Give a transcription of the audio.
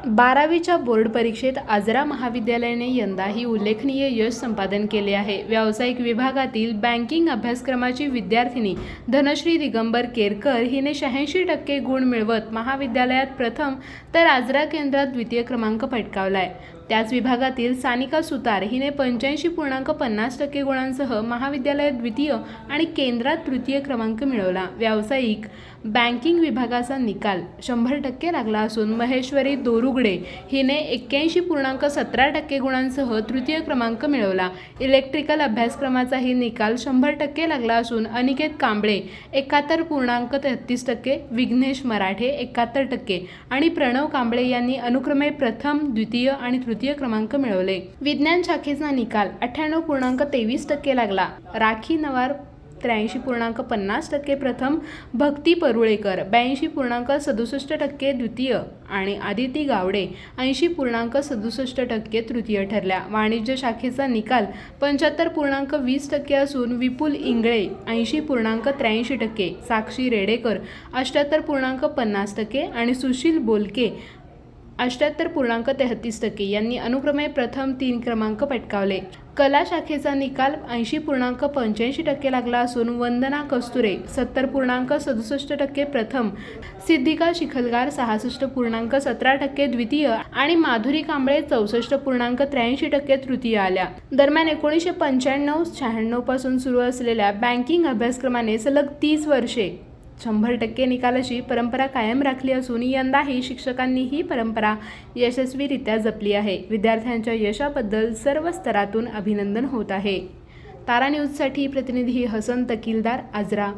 12वीच्या board परीक्षेत आजरा महाविद्यालयाने यंदाही उल्लेखनीय यश संपादन केले आहे। व्यावसायिक विभागातील बँकिंग अभ्यासक्रमाची विद्यार्थिनी धनश्री दिगंबर केरकर हिने 86% गुण मिळवत महाविद्यालयात प्रथम तर आजरा केंद्रात द्वितीय क्रमांक पटकावलाय। त्याच विभागातील सानिका सुतार हिने 85.50% गुणांसह महाविद्यालयात द्वितीय आणि केंद्रात तृतीय क्रमांक मिळवला। व्यावसायिक बँकिंग विभागाचा निकाल 100% लागला असून महेश्वरी दोरुगडे हिने 81.17% गुणांसह तृतीय क्रमांक मिळवला। इलेक्ट्रिकल अभ्यासक्रमाचाही निकाल 100% लागला असून अनिकेत कांबळे 71.33%, विघ्नेश मराठे 71% आणि प्रणव कांबळे यांनी अनुक्रमे प्रथम, द्वितीय आणि तृतीय क्रमांक मिळवले। विज्ञान शाखेचा निकाल 98.23% लागला। राखी नवार 83.50% प्रथम, भक्ती परुळेकर 82.67% द्वितीय आणि आदिती गावडे 80.67% तृतीय ठरल्या। वाणिज्य शाखेचा निकाल 75.20% असून विपुल इंगळे 80.83%, साक्षी रेडेकर 78.50% आणि सुशील बोलके 78.33% यांनी अनुक्रमे प्रथम 3 क्रमांक पटकावले। कला शाखेचा निकाल 80.85% लागला असून वंदना कस्तुरे 70.67% प्रथम, सिद्धिका शिखलगार 66.17% द्वितीय आणि माधुरी कांबळे 64.83% तृतीय आल्या। दरम्यान 1995-96 पासून सुरू असलेल्या बँकिंग अभ्यासक्रमाने सलग 30 वर्षे 100% निकालाची परंपरा कायम राखली असून यंदाही शिक्षकांनी ही परंपरा यशस्वीरित्या जपली आहे। विद्यार्थ्यांच्या यशाबद्दल सर्व स्तरातून अभिनंदन होत आहे। तारा न्यूजसाठी प्रतिनिधी हसन तकीलदार, आजरा।